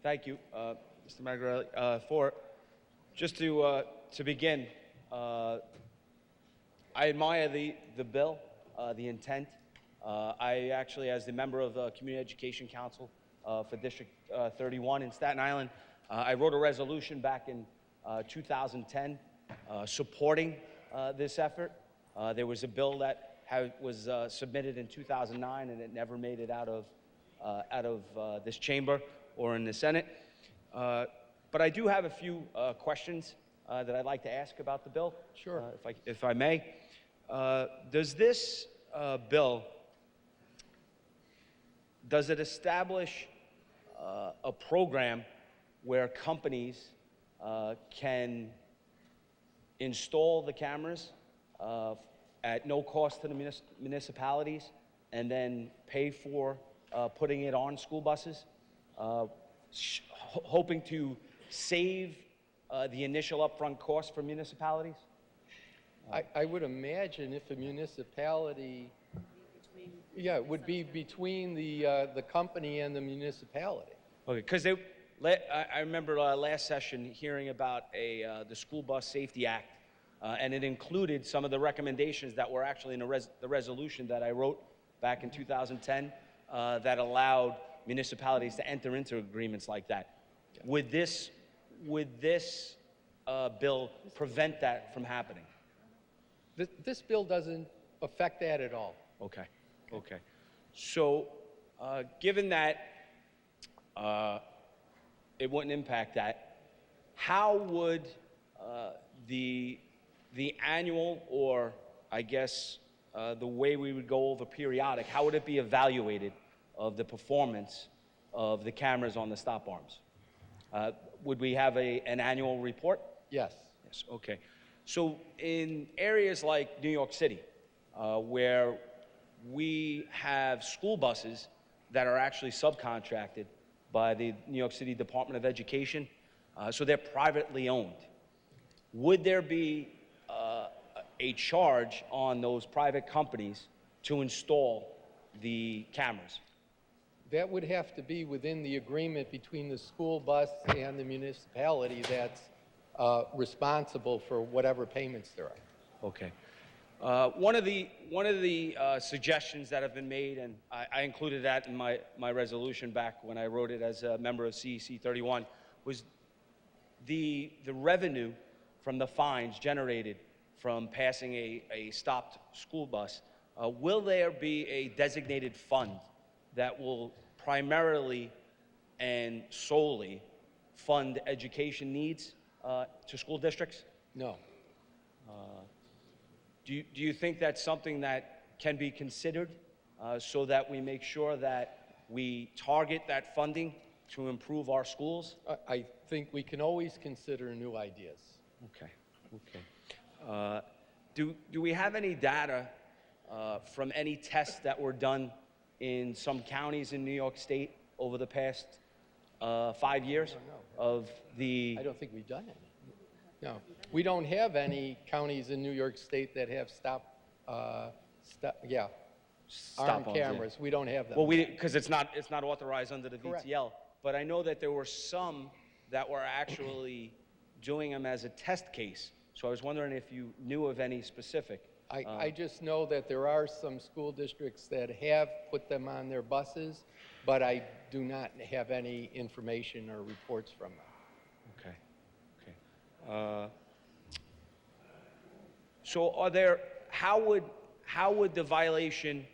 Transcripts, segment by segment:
Thank you, Mr. Reilly. For just to begin, I admire the bill, the intent. I actually, as the member of the Community Education Council for District 31 in Staten Island, I wrote a resolution back in 2010 supporting this effort. There was a bill that was submitted in 2009, and it never made it out of this chamber or in the Senate. But I do have a few questions that I'd like to ask about the bill. Sure. If I may. Does this bill, does it establish a program where companies can install the cameras at no cost to the municipalities and then pay for putting it on school buses, hoping to save the initial upfront cost for municipalities? I would imagine if a municipality, it would be between the company and the municipality. Okay, because I remember last session hearing about the School Bus Safety Act, and it included some of the recommendations that were actually in the resolution that I wrote back in 2010 that allowed municipalities to enter into agreements like that. Would this bill prevent that from happening? This bill doesn't affect that at all. Okay. So, given that it wouldn't impact that, how would the annual, or I guess the way we would go over periodic, how would it be evaluated of the performance of the cameras on the stop arms? Would we have an annual report? Yes. Yes, okay. So in areas like New York City, where we have school buses that are actually subcontracted by the New York City Department of Education, so they're privately owned, would there be a charge on those private companies to install the cameras? That would have to be within the agreement between the school bus and the municipality that's responsible for whatever payments there are. Okay. One of the suggestions that have been made, and I included that in my resolution back when I wrote it as a member of CEC 31, was the revenue from the fines generated from passing a stopped school bus. Will there be a designated fund that will primarily and solely fund education needs to school districts? No. Do you think that's something that can be considered so that we make sure that we target that funding to improve our schools? I think we can always consider new ideas. Okay. Do we have any data from any tests that were done in some counties in New York State over the past 5 years of the... I don't think we've done any. No, we don't have any counties in New York State that have armed cameras. Yeah. We don't have them. Well, because it's not authorized under the Correct. VTL. But I know that there were some that were actually doing them as a test case. So I was wondering if you knew of any specific. I just know that there are some school districts that have put them on their buses, but I do not have any information or reports from them. So how would the violation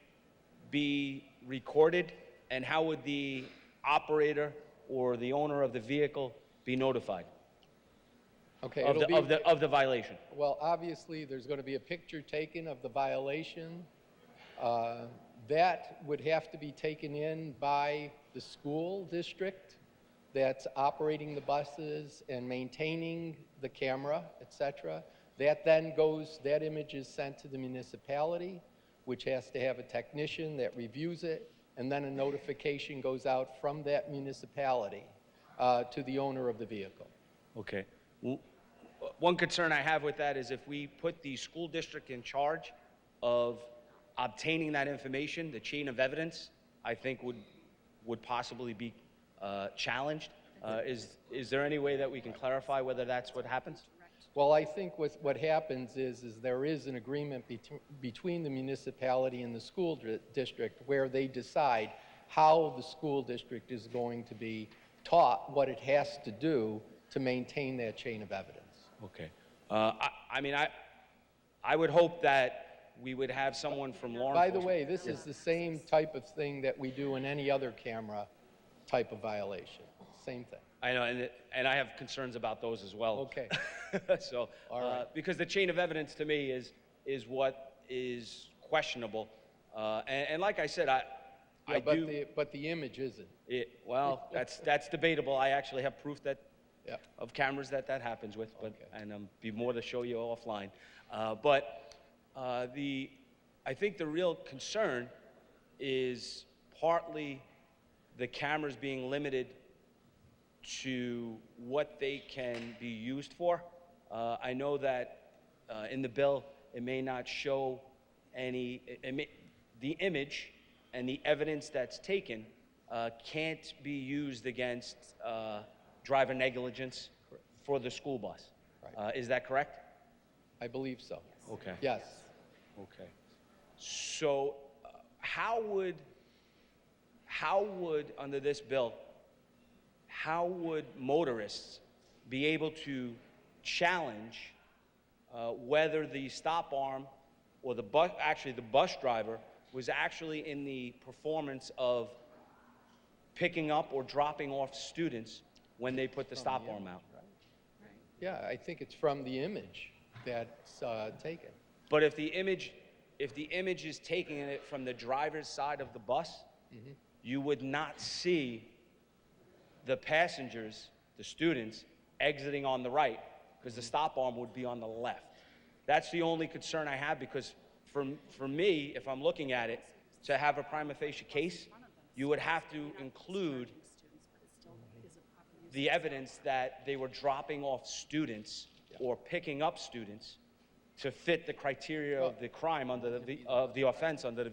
be recorded, and how would the operator or the owner of the vehicle be notified of the violation? Well, obviously, there's going to be a picture taken of the violation. That would have to be taken in by the school district that's operating the buses and maintaining the camera, etc. That image is sent to the municipality, which has to have a technician that reviews it, and then a notification goes out from that municipality to the owner of the vehicle. Okay. One concern I have with that is if we put the school district in charge of obtaining that information, the chain of evidence, I think would possibly be challenged Is there any way that we can clarify whether that's what happens? Well, I think what happens is there is an agreement between the municipality and the school district where they decide how the school district is going to be taught what it has to do to maintain that chain of evidence. Okay. I mean, I would hope that we would have someone from law By enforcement. the way, this is the same type of thing that we do in any other camera type of violation. Same thing. I know, and I have concerns about those as well. Okay. So, All right. because the chain of evidence to me is what is questionable. And like I said, Yeah, but the image isn't. Well, that's debatable. I actually have proof that Yeah. of cameras that happens with, but Okay. and be more to show you offline. But I think the real concern is partly the cameras being limited to what they can be used for. I know that in the bill it may not show any. The image and the evidence that's taken can't be used against driver negligence for the school bus. Right. Is that correct? I believe so. Okay. Yes. Okay. So, how would under this bill, how would motorists be able to challenge whether the stop arm or the bus driver was actually in the performance of picking up or dropping off students when they put the stop arm out? Yeah, I think it's from the image that's taken. But if the image is taking it from the driver's side of the bus, you would not see the passengers, the students, exiting on the right, because the stop arm would be on the left. That's the only concern I have, because for me, if I'm looking at it, to have a prima facie case, you would have to include the evidence that they were dropping off students or picking up students to fit the criteria of the crime of the offense under the